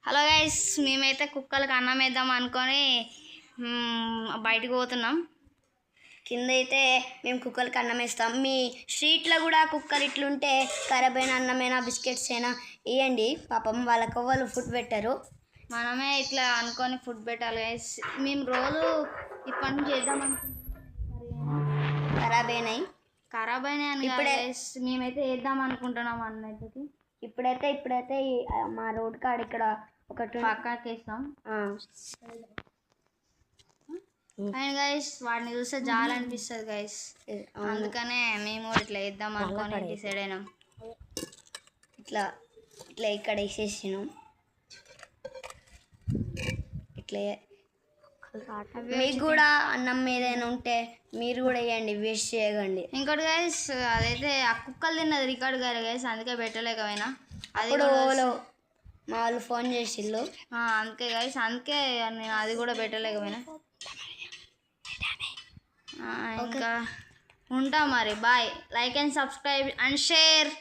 Hello guys, మేమైతే కుక్కలకు అన్నం వేద్దాం అనుకొని బయటకు పోతున్నాం. కింద అయితే మేము కుక్కలకి అన్నం వేస్తాం. మీ స్ట్రీట్లో కూడా కుక్కలు ఇట్లుంటే ఖరాబ్ అయిన అన్నమైనా బిస్కెట్స్ అయినా ఇవ్వండి. పాపం వాళ్ళకి వాళ్ళు ఫుడ్ పెట్టరు. మనమే ఇట్లా అనుకొని ఫుడ్ పెట్టాలి గైస్. మేము రోజు ఈ పని చేద్దాం అనుకుంటున్నాం. ఖరాబ్ అయినాయి అని ఇప్పుడే గైస్, మేమైతే వేద్దాం అనుకుంటున్నాం అన్నట్టుకి. ఇప్పుడైతే మా రోడ్ కాడ ఇక్కడ ఒకటి పక్కకి వేస్తాం. అండ్ గైస్, వాటిని చూస్తే జాలి అనిపిస్తుంది గైస్. అందుకనే మేము కూడా ఇట్లా వేద్దాం అనుకొని డిసైడ్ అయినాం. ఇట్లా ఇట్లా ఇక్కడ వేసేసినాం. ఇట్లా మీకు కూడా అన్నం ఏదైనా ఉంటే మీరు కూడా వేయండి, వేస్ట్ చేయకండి. ఇంకోటి గైస్, అదైతే ఆ కుక్కలు తిన్నది రికార్డు గారు గైస్, అందుకే పెట్టలేకపోయినా. అది మా వాళ్ళు ఫోన్ చేసిళ్ళు, అందుకే గైస్, అందుకే నేను అది కూడా పెట్టలేకపోయినా. ఇంకా ఉంటాం మరి. Bye. Like and subscribe and share.